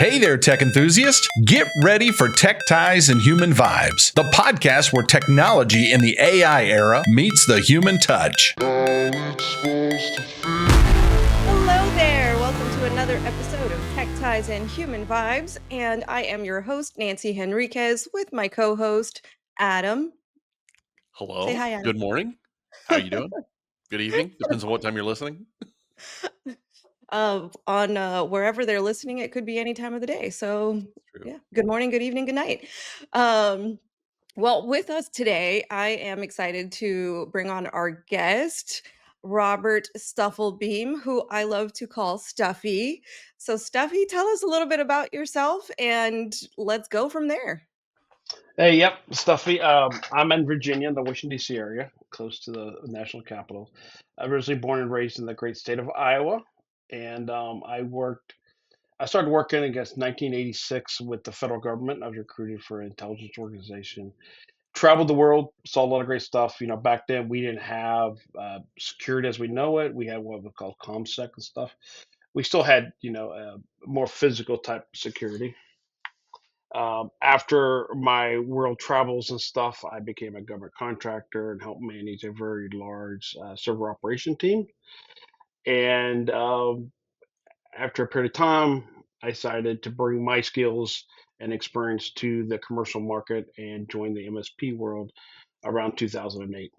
Hey there, tech enthusiast. Get ready for Tech Ties and Human Vibes, the podcast where technology in the AI era meets the human touch. Hello there. Welcome to another episode of Tech Ties and Human Vibes. And I am your host, Nancy Henriquez, with my co-host, Adam. Hello. Say hi, Adam. Good morning. How you doing? Good evening. Depends on what time you're listening. On wherever they're listening, it could be any time of the day. So True. yeah, good morning, good evening, good night. Well, with us today, I am excited to bring on our guest, Robert Stufflebeem, who I love to call Stuffy. So Stuffy, tell us a little bit about yourself and let's go from there. Hey, yep, Stuffy. I'm in Virginia, in the Washington, D.C. area, close to the national capital. I was originally born and raised in the great state of Iowa, and I started working, I guess, 1986 with the federal government. I was recruited for an intelligence organization. Traveled the world, saw a lot of great stuff. You know, back then we didn't have security as we know it. We had what we call ComSec and stuff. We still had, more physical type security. After my world travels and stuff, I became a government contractor and helped manage a very large server operation team. And after a period of time, I decided to bring my skills and experience to the commercial market and join the MSP world around 2008.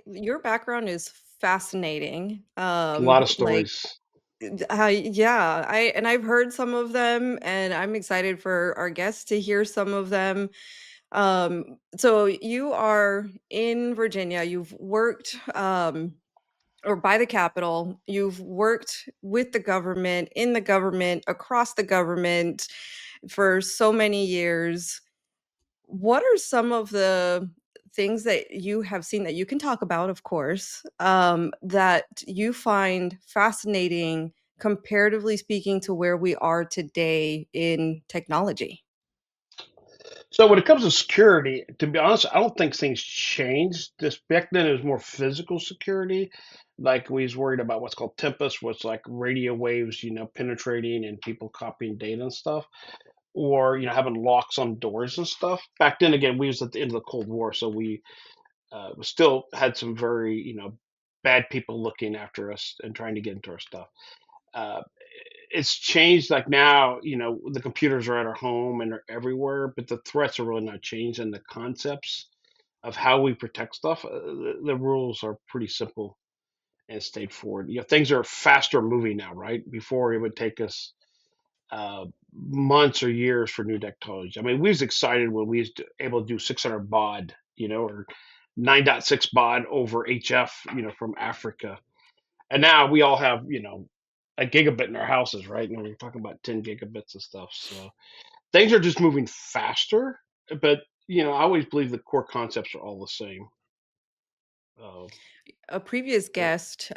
Your background is fascinating. A lot of stories. I've heard some of them, and I'm excited for our guests to hear some of them. So you are in Virginia. You've worked, or by the Capitol. You've worked with the government, in the government, across the government for so many years. What are some of the things that you have seen that you can talk about, of course, that you find fascinating, comparatively speaking, to where we are today in technology? So when it comes to security, to be honest, I don't think things changed. Just back then, it was more physical security. Like we was worried about what's called Tempest, what's like radio waves, penetrating and people copying data and stuff, or having locks on doors and stuff. Back then, again, we was at the end of the Cold War, so we still had some very bad people looking after us and trying to get into our stuff. Uh, it's changed. Like now, the computers are at our home and they're everywhere, but the threats are really not changed, and the concepts of how we protect stuff, the rules are pretty simple and stayed forward. Things are faster moving now, right? Before it would take us months or years for new technology. I mean, we was excited when we was able to do 600 baud, or 9.6 baud over HF, from Africa. And now we all have, a gigabit in our houses, right? And we're talking about 10 gigabits and stuff. So things are just moving faster, but I always believe the core concepts are all the same. A previous Yeah. guest,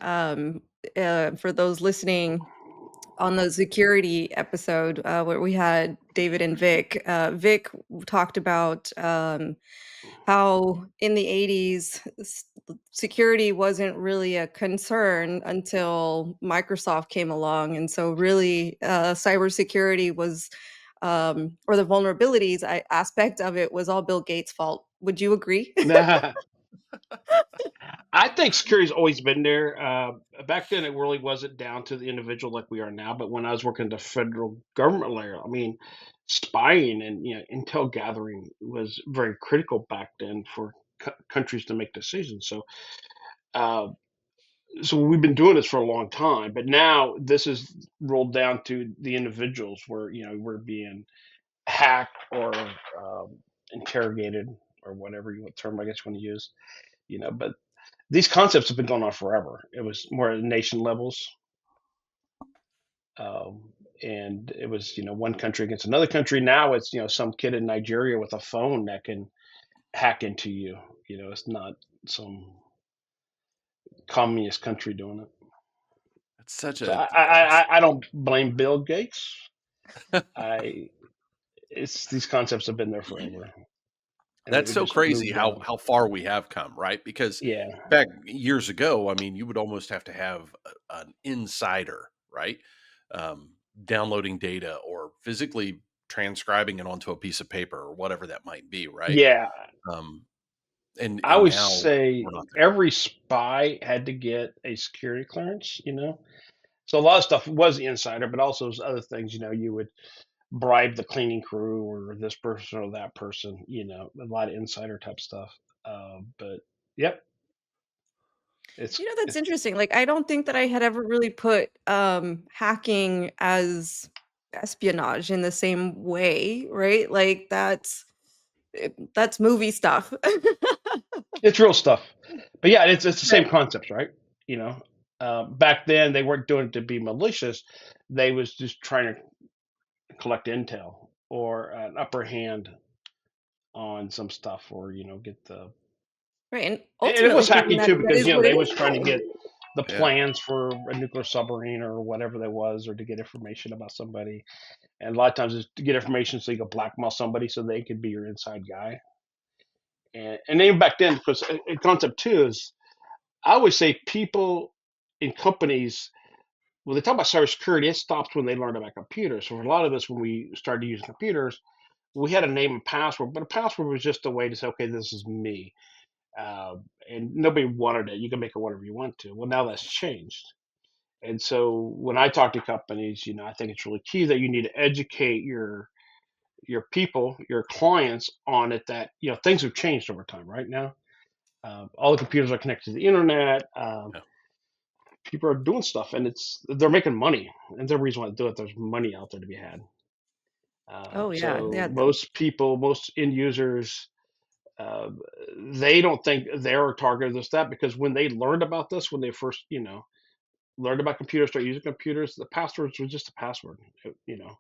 for those listening on the security episode, where we had David and Vic, Vic talked about how in the 80s security wasn't really a concern until Microsoft came along. And so really cybersecurity was, or the vulnerabilities aspect of it was all Bill Gates' fault. Would you agree? I think security's always been there. Back then, it really wasn't down to the individual like we are now. But when I was working at the federal government layer, I mean, spying and intel gathering was very critical back then for countries to make decisions. Uh, so we've been doing this for a long time. But now this is rolled down to the individuals, where we're being hacked or interrogated or whatever term I guess you want to use. But these concepts have been going on forever. It was more at nation levels, and it was one country against another country. Now it's some kid in Nigeria with a phone that can hack into you. It's not some communist country doing it. That's such So a I don't blame Bill Gates. It's these concepts have been there forever. And that's we so just crazy moved how on. how far we have come, right? Because Yeah. back years ago, I mean, you would almost have to have an insider, right? downloading data or physically transcribing it onto a piece of paper or whatever that might be, right? Yeah, Um, and I and would now say we're not there. every spy had to get a security clearance, you know? So a lot of stuff was insider, but also there's other things, you know, you would bribe the cleaning crew or this person or that person, you know, a lot of insider type stuff. But yep, it's That's it's interesting. Like, I don't think that I had ever really put hacking as espionage in the same way, right? Like, that's movie stuff. it's real stuff. But yeah, it's the Right. same concepts, right? You know, back then they weren't doing it to be malicious; they was just trying to collect intel or an upper hand on some stuff, or you know, get the. Right. And And it ultimately, was I mean, hacking that too that because is you know what it they was is. trying to get the Yeah. plans for a nuclear submarine or whatever that was, or to get information about somebody. And a lot of times it's to get information so you can blackmail somebody so they could be your inside guy. And even back then, because a concept too is I always say people in companies when they talk about cybersecurity, it stops when they learn about computers. So for a lot of us, when we started using computers, we had a name and password, but a password was just a way to say, okay, this is me. Uh, and nobody wanted it. You can make it whatever you want to. Well, now that's changed. And so when I talk to companies, you know, I think it's really key that you need to educate your people, your clients on it. That you know things have changed over time. Right now, all the computers are connected to the internet. Yeah. People are doing stuff, and they're making money, and there's a reason why they do it. There's money out there to be had. Oh yeah, So yeah. most people, most end users, uh, they don't think they're a target of this that because when they learned about this, when they first you know learned about computers, started using computers, the passwords were just a password. You know,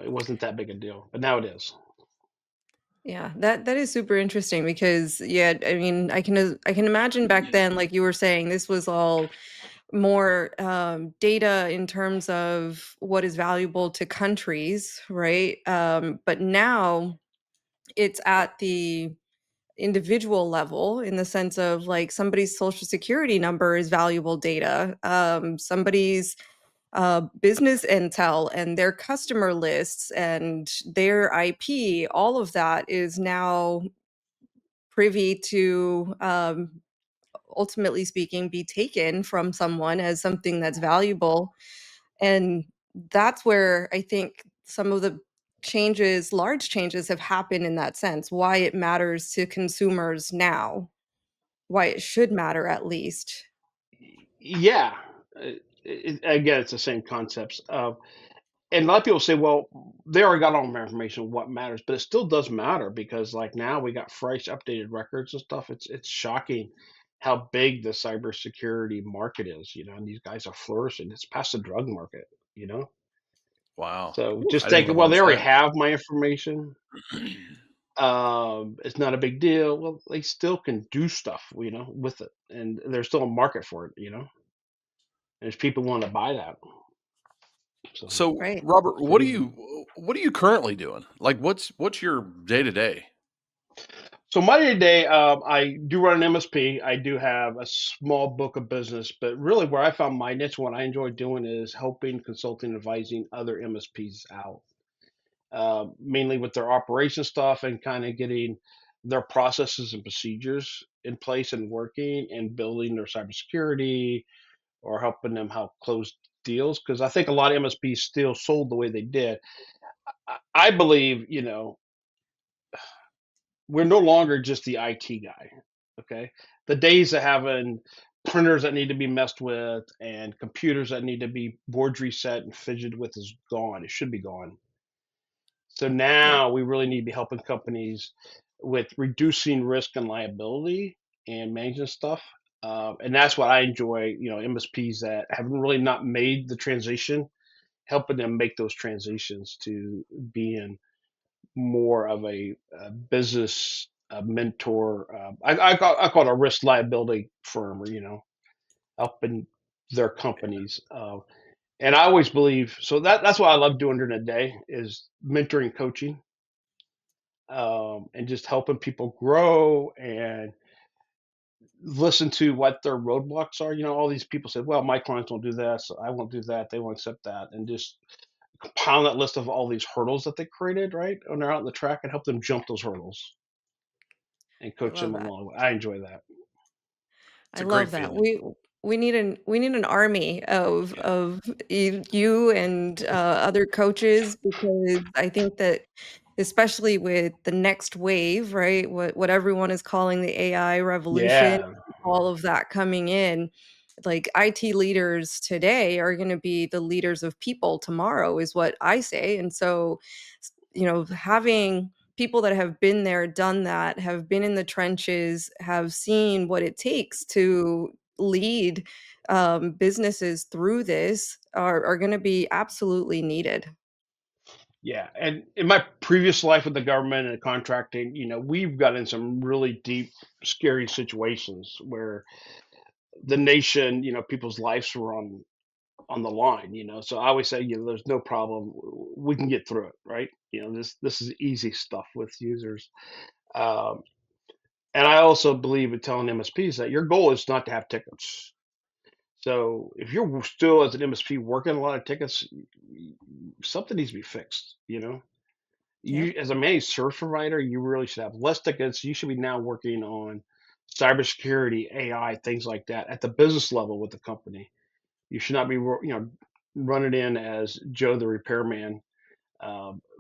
it wasn't that big a deal, but now it is. Yeah, that is super interesting because yeah, I mean, I can imagine back then, like you were saying, this was all more data in terms of what is valuable to countries, right? But now it's at the individual level in the sense of like somebody's social security number is valuable data. Somebody's business intel and their customer lists and their IP, all of that is now privy to, ultimately speaking, be taken from someone as something that's valuable. And that's where I think some of the changes, large changes, have happened in that sense, why it matters to consumers now, why it should matter at least. Yeah. Again, it's the same concepts. And a lot of people say, well, they already got all my information, what matters? But it still does matter because, like, now we got fresh, updated records and stuff. It's shocking how big the cybersecurity market is, you know, and these guys are flourishing. It's past the drug market, you know? Wow. So Oof. just I didn't think, well, they realize already that. have my information. It's not a big deal. Well, they still can do stuff, you know, with it. And there's still a market for it, you know? There's people want to buy that. So So, Right. Robert, it's pretty. what are you currently doing? Like, what's your day to day? So my day to day, I do run an MSP. I do have a small book of business, but really where I found my niche, what I enjoy doing is helping, consulting, advising other MSPs out, mainly with their operation stuff and kind of getting their processes and procedures in place and working and building their cybersecurity or helping them how close deals. Because I think a lot of MSPs still sold the way they did. I believe, you know, we're no longer just the IT guy. Okay. The days of having printers that need to be messed with and computers that need to be board reset and fidgeted with is gone. It should be gone. So Yeah. now we really need to be helping companies with reducing risk and liability and managing stuff. And that's what I enjoy, you know, MSPs that haven't really not made the transition, helping them make those transitions to being more of a business mentor. I call it a risk liability firm, or you know, helping their companies. And I always believe so that's what I love doing during the day is mentoring, coaching, and just helping people grow and listen to what their roadblocks are. All these people said, well, my clients won't do this, I won't do that, they won't accept that, and just compile that list of all these hurdles that they created, right? When they're out in the track, and help them jump those hurdles and I coach love them that. along the way. I enjoy that. It's I a great love that. feeling. We need an army of Yeah. you and other coaches, because I think that especially with the next wave, right? What everyone is calling the AI revolution, Yeah, all of that coming in, like IT leaders today are going to be the leaders of people tomorrow, is what I say. And so, having people that have been there, done that, have been in the trenches, have seen what it takes to lead businesses through this are going to be absolutely needed. yeah. And in my previous life with the government and contracting, we've got in some really deep, scary situations where the nation, people's lives were on the line. So I always say, there's no problem, we can get through it, right? This is easy stuff with users. um, and I also believe in telling MSPs that your goal is not to have tickets. So if you're still as an MSP working a lot of tickets, something needs to be fixed. Yep. You, as a managed service provider, you really should have less tickets. You should be now working on cybersecurity, AI, things like that at the business level with the company. You should not be, running in as Joe the repairman,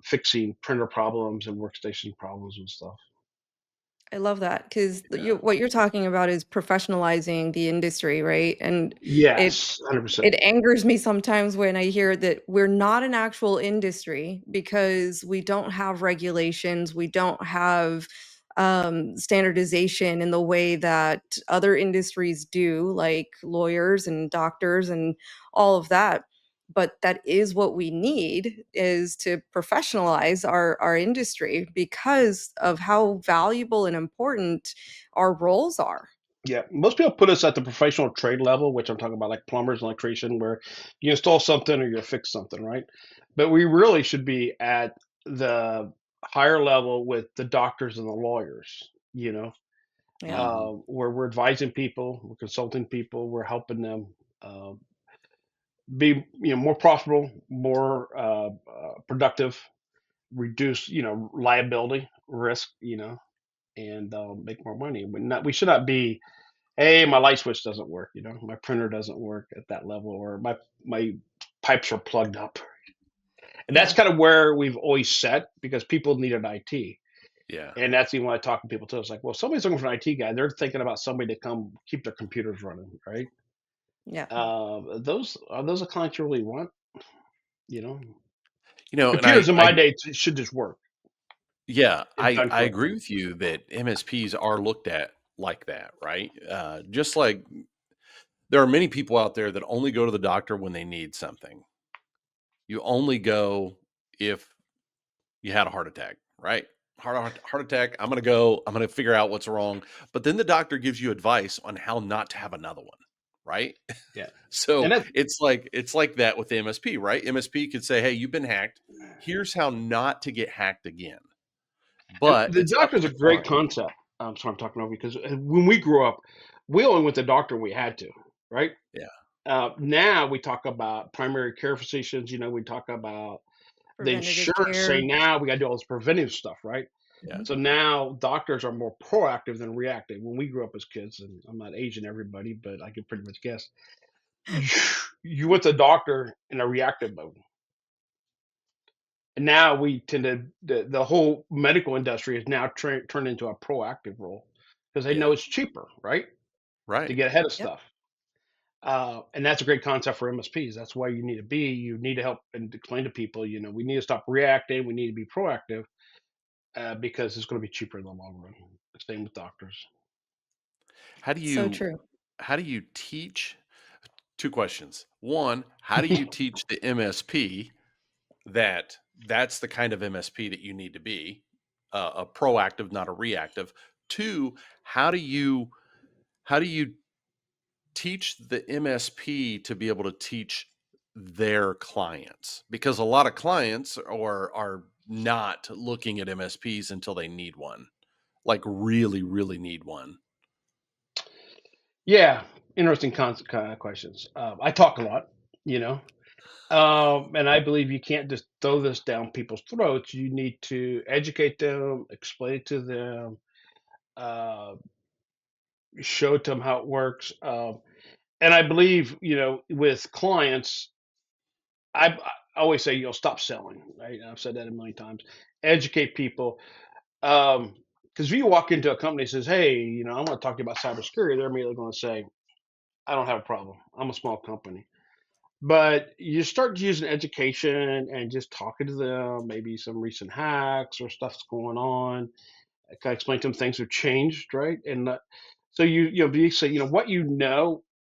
fixing printer problems and workstation problems and stuff. I love that, because Yeah. what you're talking about is professionalizing the industry, right? And it Yes, 100%. it angers me sometimes when I hear that we're not an actual industry because we don't have regulations, we don't have standardization in the way that other industries do, like lawyers and doctors and all of that. But that is what we need, is to professionalize our industry because of how valuable and important our roles are. Yeah, most people put us at the professional trade level, which I'm talking about, like plumbers, electrician, where you install something or you fix something, right? But we really should be at the higher level with the doctors and the lawyers, Yeah. Hmm. where we're advising people, we're consulting people, we're helping them uh, be, more profitable, more productive, reduce, liability risk, and make more money. We should not be, hey, my light switch doesn't work, my printer doesn't work at that level, or my pipes are plugged up. And that's Yeah. kind of where we've always set, because people needed IT. Yeah. And that's even when I talk to people too. It's like, well, somebody's looking for an IT guy. They're thinking about somebody to come keep their computers running, right? Yeah. Those are those the clients you really want? You know, And computers in my day should just work yeah, if done I agree correctly. with you that MSPs are looked at like that, right? Just like there are many people out there that only go to the doctor when they need something. You only go if you had a heart attack, right? Heart attack. I'm gonna go. I'm gonna figure out what's wrong. But then the doctor gives you advice on how not to have another one, right? Yeah, and So that it's like that with the MSP, right? MSP could say, "Hey, you've been hacked. Here's how not to get hacked again." and But the it's up doctor's to a the great client. concept. So I'm talking about, because when we grew up, we only went to the doctor when we had to, right? Yeah, Now we talk about primary care physicians. We talk about the Preventative insurance care. say now we got to do all this preventive stuff, right? yeah. So now doctors are more proactive than reactive. When we grew up as kids, and I'm not aging everybody, but I can pretty much guess, you, you went to the doctor in a reactive mode. And now we tend to, the whole medical industry is now turned into a proactive role, because they know Yeah. it's cheaper, right, to Right. get ahead of Yep. stuff. And that's a great concept for MSPs. That's why you need to be. You need to help and explain to people. We need to stop reacting. We need to be proactive, because it's going to be cheaper in the long run. Same with doctors. How do So you true. how do you teach? Two questions. One, how do you teach the MSP that that's the kind of MSP that you need to be, a proactive, not a reactive? Two, how do you teach the MSP to be able to teach their clients? Because a lot of clients are not looking at MSPs until they need one, like really, really need one. Yeah, interesting kind of questions. I talk a lot, you know, and I believe you can't just throw this down people's throats. You need to educate them, explain it to them, uh, show it to them how it works. And I believe, with clients, I always say, stop selling. Right? I've said that a million times. Educate people. Because if you walk into a company and says, "Hey, I want to talk to you about cybersecurity," they're immediately going to say, "I don't have a problem. I'm a small company." But you start using education and just talking to them, maybe some recent hacks or stuff's going on. I kind of explain to them things have changed, right? And so you say, what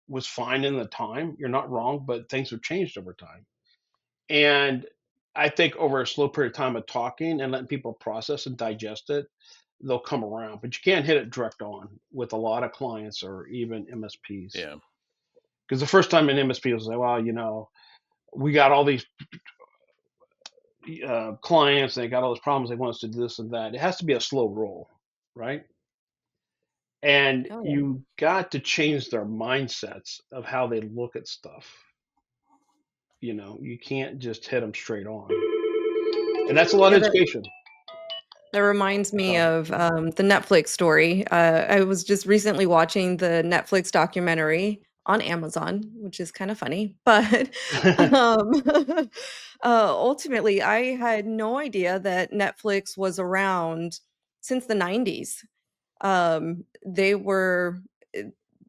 was fine in the time. You're not wrong, but things have changed over time. And I think over a slow period of time of talking and letting people process and digest it, they'll come around. But you can't hit it direct on with a lot of clients or even MSPs. Yeah. Because the first time an MSP will say, well, we got all these clients, they got all those problems, they want us to do this and that. It has to be a slow roll, right? And Oh, yeah. you got to change their mindsets of how they look at stuff. You can't just hit them straight on. And that's a lot Yeah, of that education. that reminds me So, of, the Netflix story. I was just recently watching the Netflix documentary on Amazon, which is kinda funny, but, um, ultimately, I had no idea that Netflix was around since the '90s. They were, eh,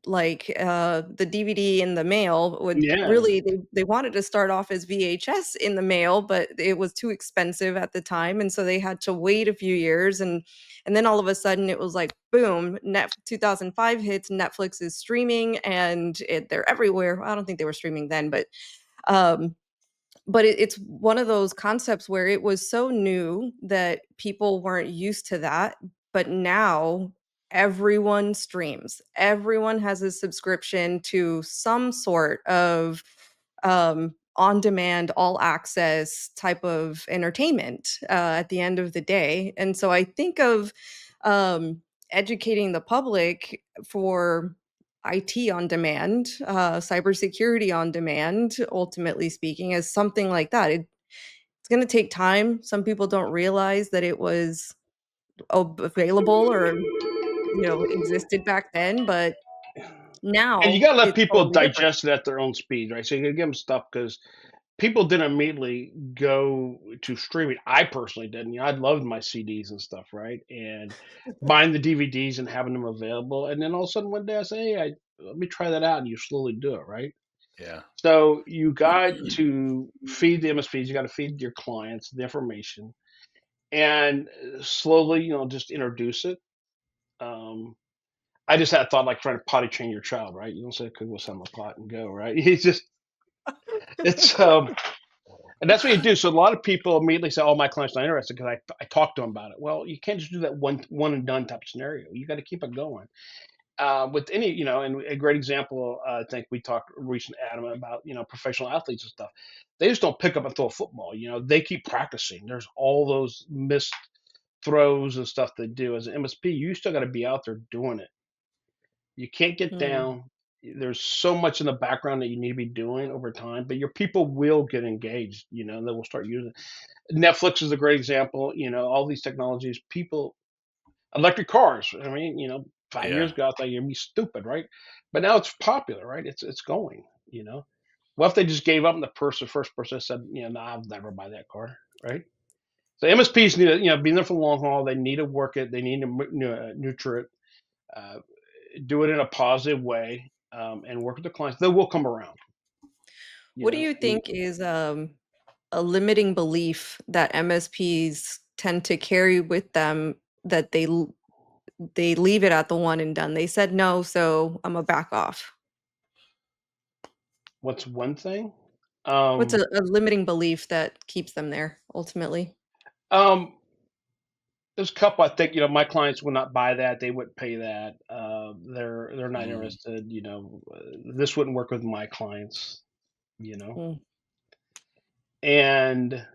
the DVD in the mail would yeah. really they wanted to start off as VHS in the mail, but it was too expensive at the time, and so they had to wait a few years, and then all of a sudden it was like, boom, 2005 hits, Netflix is streaming, and they're everywhere. I don't think they were streaming then, um but it's one of those concepts where it was so new that people weren't used to that, but now everyone streams. Everyone has a subscription to some sort of, on-demand, all-access type of entertainment, at the end of the day, and so I think of, educating the public for IT on demand, cybersecurity on demand, ultimately speaking, as something like that. It's gonna take time. Some people don't realize that it was available or, existed back then, but And you now gotta let it's people totally different. digest it at their own speed, right? So you gotta give them stuff because people didn't immediately go to streaming. I personally didn't. I loved my CDs and stuff, right? And buying the DVDs and having them available. And then all of a sudden one day I say, hey, let me try that out. And you slowly do it, right? Yeah. So you got to feed the MSPs, you got to feed your clients the information and slowly, just introduce it. Um, I just had thought like trying to potty train your child, right? You don't say, "Could go sit on the pot and go," right? He's just it's and that's what you do. So a lot of people immediately say, "Oh, my client's not interested because I talked to him about it." Well, you can't just do that one and done type scenario. You got to keep it going. With any, and a great example, I think we talked recent Adam about, professional athletes and stuff. They just don't pick up and throw a football. They keep practicing. There's all those missed throws and stuff they do. As an MSP, you still got to be out there doing it. You can't get Mm. down. There's so much in the background that you need to be doing over time, but your people will get engaged. They will start using it. Netflix is a great example. All these technologies, people, electric cars. I mean, 5 years Yeah. ago, I thought you'd be stupid, right? But now it's popular, right? It's going. What if they just gave up and first person said, nah, I'll never buy that car, right? So MSPs need to, be there for the long haul. They need to work it. They need to nurture it, uh, do it in a positive way, and work with the clients. They will come around, What do you and think is, a limiting belief that MSPs tend to carry with them that they leave it at the one and done? They said no, so Imma back off. what's one thing? What's Um, a limiting belief that keeps them there ultimately? um, there's a couple. I think my clients will not buy that. They wouldn't pay that. They're not Mm. interested. This wouldn't work with my clients. Mm. And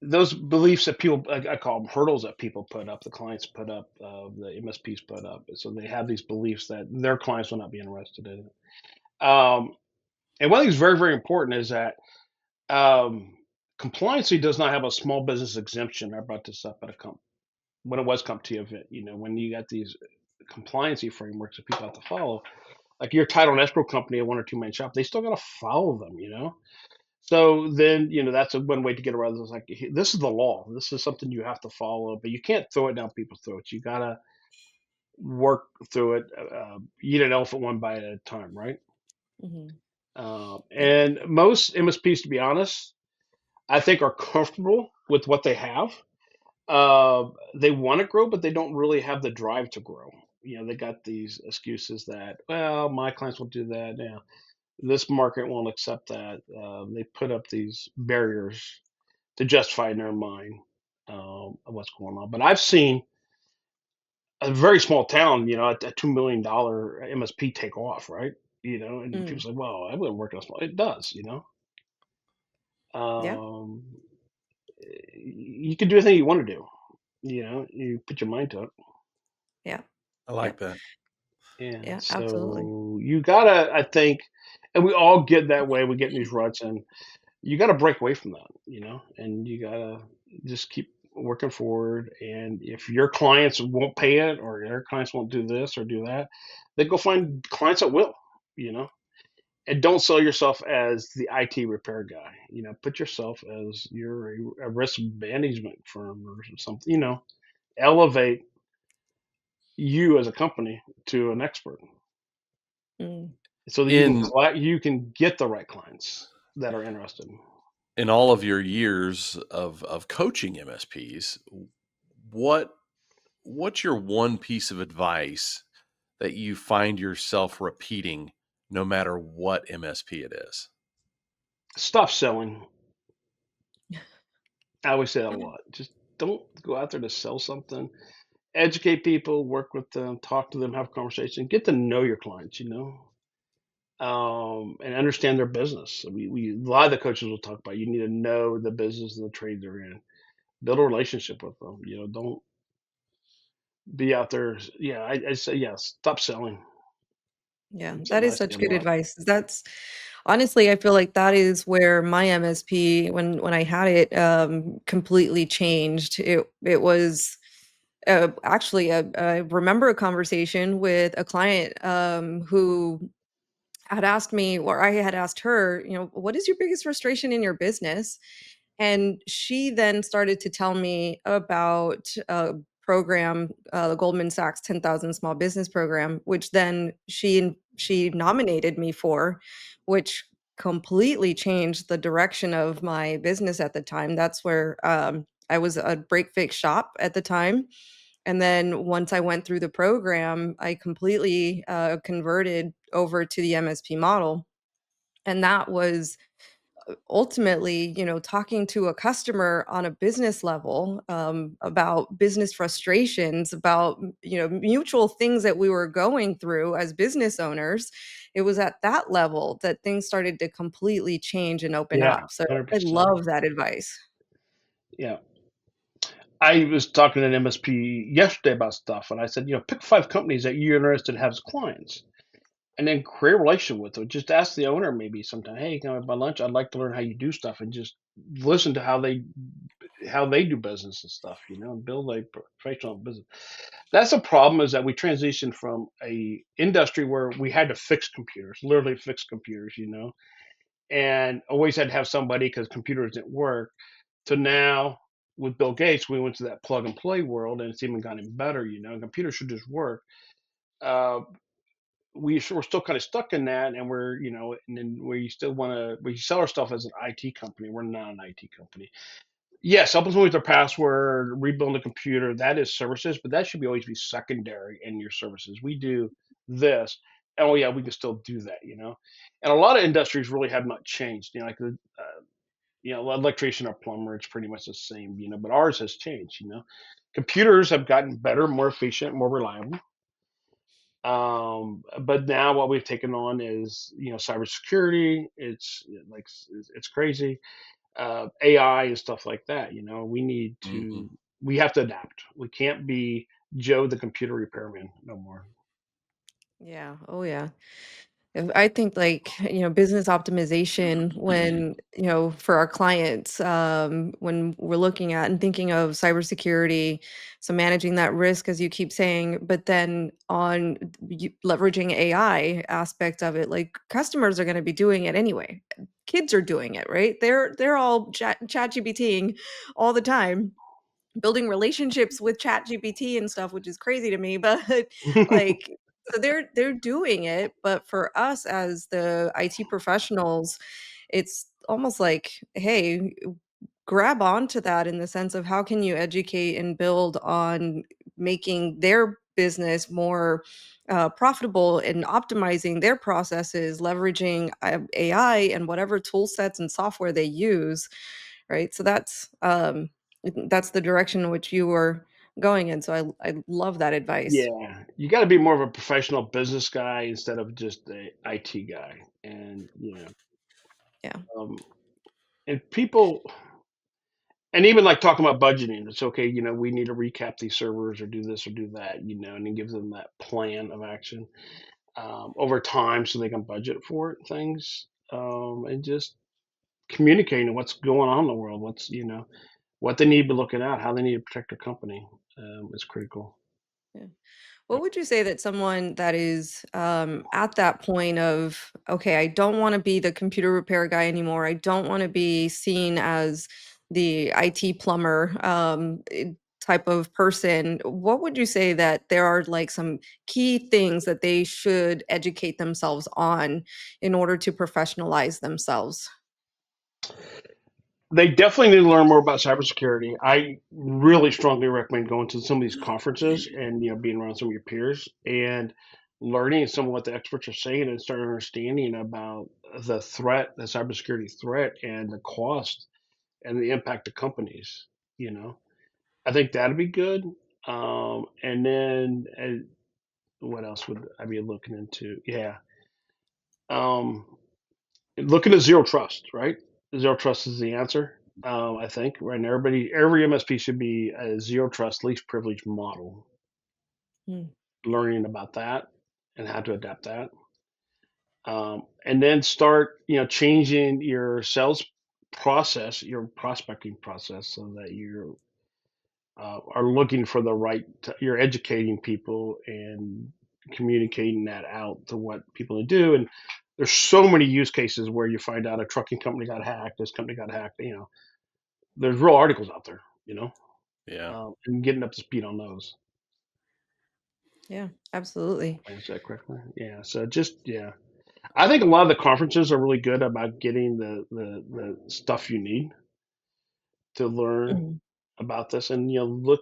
those beliefs that people, I call them hurdles that people put up, the clients put up, the MSPs put up. So they have these beliefs that their clients will not be interested in it. And one thing that's very, very important is that um, compliancy does not have a small business exemption. I brought this up at a when it was CompTIA event. When you got these compliancy frameworks that people have to follow, like your title and escrow company, a one or two man shop, they still got to follow them. So then, that's one way to get around this. Like, this is the law. This is something you have to follow, but you can't throw it down people's throats. You gotta work through it. Eat an elephant one bite at a time, right? Hmm. Yeah. And most MSPs, to be honest, I think are comfortable with what they have. They want to grow, but they don't really have the drive to grow. They got these excuses that, well, my clients will do that. Yeah, this market won't accept that. They put up these barriers to justify in their mind of what's going on. But I've seen a very small town, a $2 million MSP take off, right? And people Mm. say, "Well, I wouldn't work on small." It does. Yeah. Um, you can do anything you want to do. You put your mind to it. Yeah. I Yeah. like that. Yeah. Yeah. Absolutely. So you gotta, I think, and we all get that way. We get in these ruts, and you gotta break away from that. And you gotta just keep working forward. And if your clients won't pay it, or your clients won't do this or do that, then go find clients that will. You know, and don't sell yourself as the IT repair guy. Put yourself as you're a risk management firm or something. Elevate you as a company to an expert Mm. so that In you can get the right clients that are interested. in all of your years of coaching MSPs, what what's your one piece of advice that you find yourself repeating no matter what MSP it is? Stop selling. I always say that a lot. Just don't go out there to sell something. Educate people, work with them, talk to them, have a conversation, get to know your clients, and understand their business. We a lot of the coaches will talk about you need to know the business and the trade they're in. Build a relationship with them. Don't be out there. Yeah, I say yes. Stop selling. Yeah, It's that something I is say such a good lot. advice. That's honestly, I feel like that is where my MSP, when I had it, completely changed. It was actually I remember a conversation with a client who had asked me, or I had asked her, what is your biggest frustration in your business? And she then started to tell me about a program, the Goldman Sachs 10,000 Small Business Program, which then she nominated me for, which completely changed the direction of my business at the time. That's where I was a break fix shop at the time. And then once I went through the program, I completely converted over to the MSP model. And that was ultimately, talking to a customer on a business level about business frustrations, about, mutual things that we were going through as business owners. It was at that level that things started to completely change and open Yeah, up. So I 100%. love that advice. Yeah. I was talking to an MSP yesterday about stuff, and I said, pick 5 companies that you're interested in have as clients, and then create a relationship with them. Just ask the owner maybe sometime, hey, can I have my lunch? I'd like to learn how you do stuff, and just listen to how they do business and stuff, and build a professional business. That's a problem is that we transitioned from a industry where we had to fix computers, literally fix computers, and always had to have somebody because computers didn't work. To now, with Bill Gates, we went to that plug and play world, and it's even gotten better. Computers should just work. Uh, we're still kind of stuck in that, and and then we still want to we sell our stuff as an IT company. We're not an IT company. Yes, help us with their password, rebuild the computer. That is services, but that should always be secondary in your services. We do this. Oh yeah, we can still do that. And a lot of industries really have not changed. Like the electrician or plumber, it's pretty much the same. But ours has changed. Computers have gotten better, more efficient, more reliable. But now what we've taken on is cybersecurity. It's like it's crazy. AI and stuff like that. Hmm. We have to adapt. We can't be Joe the computer repairman no more. Yeah. Oh, yeah. I think like, business optimization when, for our clients, when we're looking at and thinking of cybersecurity, so managing that risk, as you keep saying, but then on leveraging AI aspect of it, like customers are going to be doing it anyway. Kids are doing it, right? They're all chat GPTing all the time, building relationships with ChatGPT and stuff, which is crazy to me, but like so they're doing it, but for us as the IT professionals, it's almost like, hey, grab onto that in the sense of how can you educate and build on making their business more profitable and optimizing their processes, leveraging AI and whatever tool sets and software they use, right? So that's the direction in which you were going in. So I love that advice. Yeah, you got to be more of a professional business guy instead of just a IT guy. And Yeah. um, and people, and even like talking about budgeting, it's okay. We need to recap these servers or do this or do that. And then give them that plan of action over time so they can budget for it, things, and just communicating what's going on in the world, what they need to be looking at, how they need to protect their company is critical. Yeah. What would you say that someone that is at that point of, okay, I don't want to be the computer repair guy anymore. I don't want to be seen as the IT plumber type of person. What would you say that there are like some key things that they should educate themselves on in order to professionalize themselves? They definitely need to learn more about cybersecurity. I really strongly recommend going to some of these conferences and being around some of your peers and learning some of what the experts are saying and start understanding about the cybersecurity threat, and the cost and the impact to companies. You know, I think that'd be good. And then what else would I be looking into? Yeah, um, looking at zero trust, right? Zero trust is the answer. I think right now, every MSP should be a zero trust, least privilege model. Hmm. Learning about that and how to adapt that, and then start, changing your sales process, your prospecting process, so that you are looking for the right. You're educating people and communicating that out to what people do. And there's so many use cases where you find out a trucking company got hacked, this company got hacked. There's real articles out there. Yeah. And getting up to speed on those. Yeah, absolutely. If I answer that correctly. Yeah. So just yeah, I think a lot of the conferences are really good about getting the stuff you need to learn Mhm. about this. And look,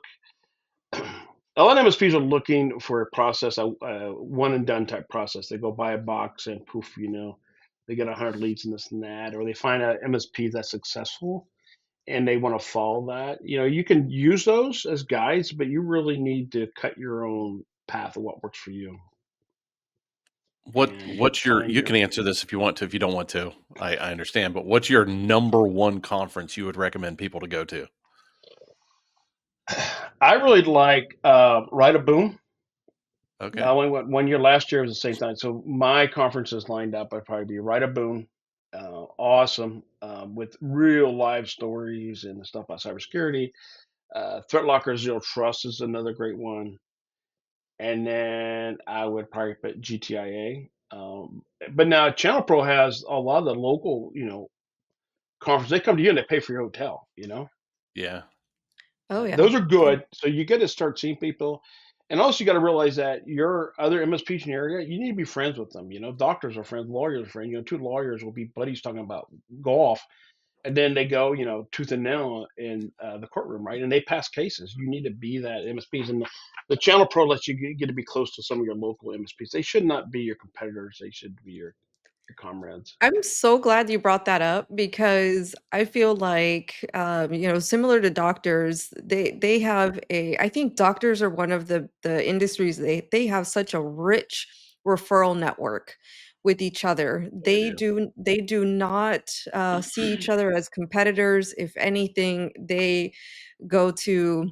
a lot of MSPs are looking for a process, a one and done type process. They go buy a box and poof, they get 100 leads and this and that, or they find an MSP that's successful and they want to follow that. You can use those as guides, but you really need to cut your own path of what works for you and What's your, find you your. can answer this if you want to, if you don't want to, I understand, but what's your number one conference you would recommend people to go to? I really like Ride a Boom. I Okay. only went 1 year. Last year was the same time. So my conferences lined up. I'd probably be Ride a Boom. Awesome, with real live stories and stuff about cybersecurity. Threat Locker Zero Trust is another great one. And then I would probably put GTIA. But now Channel Pro has a lot of the local, conference. They come to you and they pay for your hotel. Yeah. Oh yeah. Those are good. So you get to start seeing people. And also, you got to realize that your other MSPs in your area, you need to be friends with them. Doctors are friends, lawyers are friends. Two lawyers will be buddies talking about golf, and then they go, tooth and nail in the courtroom, right? And they pass cases. You need to be that MSPs, and the Channel Pro lets you get to be close to some of your local MSPs. They should not be your competitors. They should be your comrades. I'm so glad you brought that up because I feel like, similar to doctors, they have a. I think doctors are one of the industries they have such a rich referral network with each other. They They do not see each other as competitors. If anything, they go to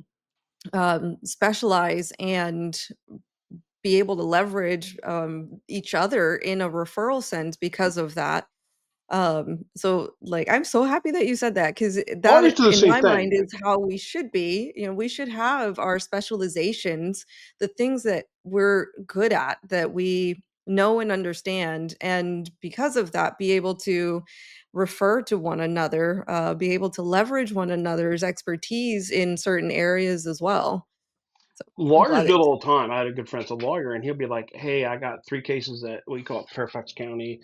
specialize and be able to leverage each other in a referral sense because of that. So like I'm so happy that you said that, because Lawyers that do the in same my thing. mind is how we should be. You know, we should have our specializations, the things that we're good at, that we know and understand, and because of that be able to refer to one another, be able to leverage one another's expertise in certain areas as well. So I'm Lawyers glad do that it you all the time. I had a good friend that's a lawyer, and he'll be like, "Hey, I got 3 cases that we call it Fairfax County,"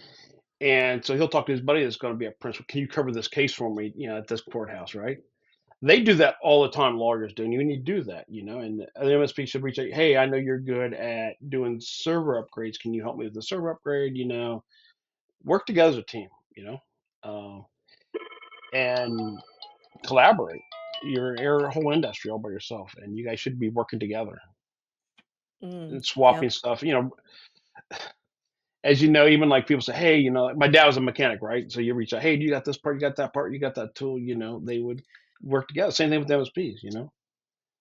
and so he'll talk to his buddy that's going to be a principal. Can you cover this case for me? At this courthouse, right? They do that all the time. Lawyers do, and you need to do that. And the MSP should reach out. Hey, I know you're good at doing server upgrades. Can you help me with the server upgrade? Work together as a team. Uh, and collaborate. You're a whole industry all by yourself, and you guys should be working together and Yep. swapping stuff. As you know, even like people say, hey, like my dad was a mechanic, right? So you reach out, hey, do you got this part? You got that part? You got that tool? They would work together. Same thing with MSPs.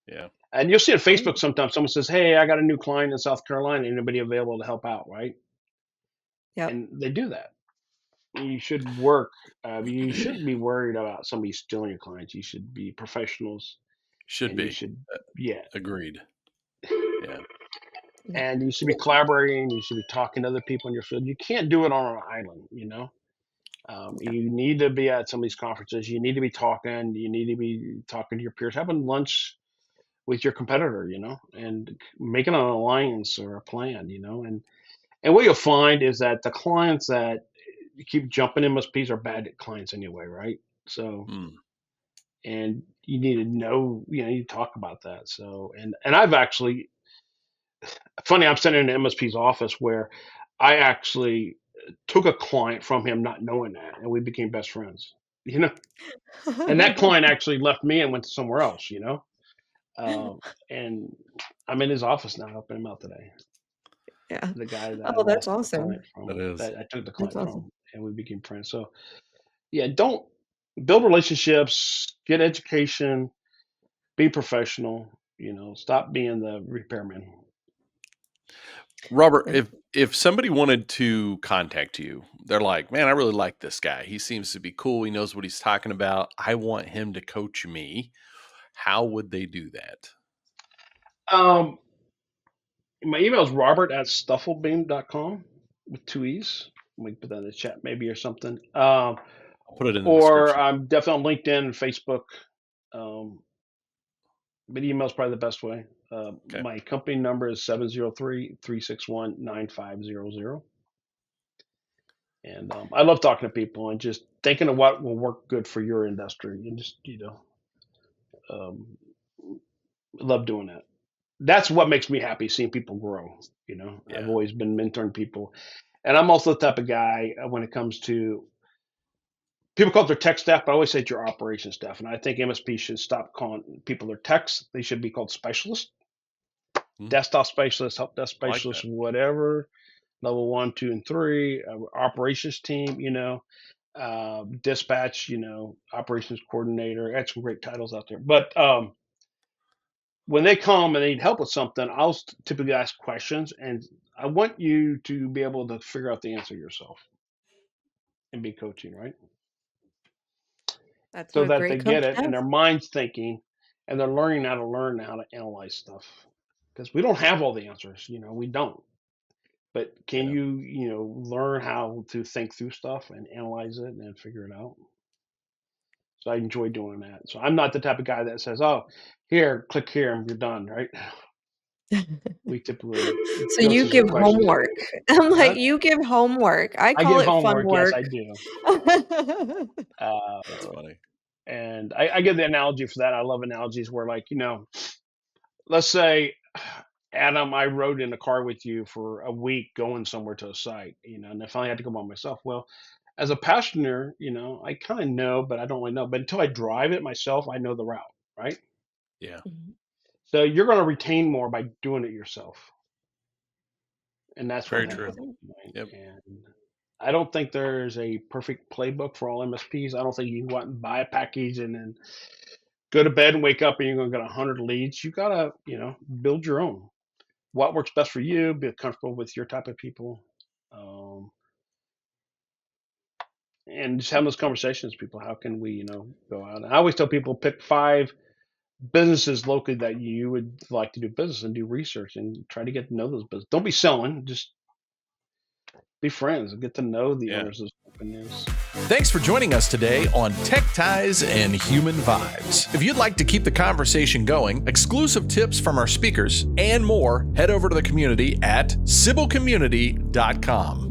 Yeah. And you'll see on Oh, Facebook sometimes someone says, hey, I got a new client in South Carolina. Anybody available to help out, right? yep. And they do that. You should work. You shouldn't be worried about somebody stealing your clients. You should be professionals, Should and you be. should, yeah, Agreed. Yeah. Yep. and you should be collaborating. You should be talking to other people in your field. You can't do it on an island. Yeah. You need to be at some of these conferences. You need to be talking. You need to be talking to your peers, having lunch with your competitor, and making an alliance or a plan, and what you'll find is that the clients that keep jumping MSPs are bad clients anyway, right? So, Mm. and you need to know, you talk about that. So, and I've actually, funny, I'm sitting in an MSP's office where I actually took a client from him not knowing that, and we became best friends. You know, and that client actually left me and went to somewhere else. Um, and I'm in his office now, helping him out today. Yeah. The guy that I Oh, that's lost the awesome. client That from, is. that I took the That's client awesome. from, and we became friends. So yeah, don't build relationships, get education, be professional. Stop being the repairman. Robert, Yeah. if somebody wanted to contact you, they're like, "Man, I really like this guy. He seems to be cool. He knows what he's talking about. I want him to coach me." How would they do that? Um, my email is robert@stufflebeem.com with 2 E's. We can put that in the chat maybe or something. I'll put it in the Or description. I'm definitely on LinkedIn and Facebook. Um, but email is probably the best way. Okay. My company number is 703-361-9500. And I love talking to people and just thinking of what will work good for your industry, and just, um, love doing that. That's what makes me happy, seeing people grow. I've Yeah. always been mentoring people. And I'm also the type of guy, when it comes to, people call it their tech staff, but I always say it's your operations staff. And I think MSP should stop calling people their techs. They should be called specialists, Mm, desktop specialists, help desk I like specialists, that. whatever, level 1, 2, and 3, operations team, dispatch, operations coordinator. I had some great titles out there. But when they come and they need help with something, I'll typically ask questions, and I want you to be able to figure out the answer yourself and be coaching, right? That's what So a that they great get coach it and their does. mind's thinking, and they're learning how to analyze stuff. Because we don't have all the answers, we don't. But can Yeah. you learn how to think through stuff and analyze it and then figure it out? So I enjoy doing that. So I'm not the type of guy that says, "Oh, here, click here, and you're done." Right? We typically So go you through some give questions. homework. I'm like, Huh? you give homework. I I call give it fun homework. Yes, work. I do. Uh, That's funny. and I give the analogy for that. I love analogies where, like, let's say, Adam, I rode in the car with you for a week going somewhere to a site, and I finally had to go by myself. Well, as a passenger, I kind of know, but I don't really know. But until I drive it myself, I know the route, right? Yeah. Mhm. So you're going to retain more by doing it yourself, and that's what Very I true. love. 100%. Right? Yep. And I don't think there's a perfect playbook for all MSPs. I don't think you can go out and buy a package and then go to bed and wake up and you're going to get 100 leads. You got to, build your own. What works best for you, be comfortable with your type of people. And just having those conversations with people. How can we, go out? And I always tell people pick 5 businesses locally that you would like to do business and do research and try to get to know those businesses. Don't be selling, just be friends and get to know the owners of those companies. Thanks for joining us today on Tech Ties and Human Vibes. If you'd like to keep the conversation going, exclusive tips from our speakers, and more, head over to the community at SibylCommunity.com.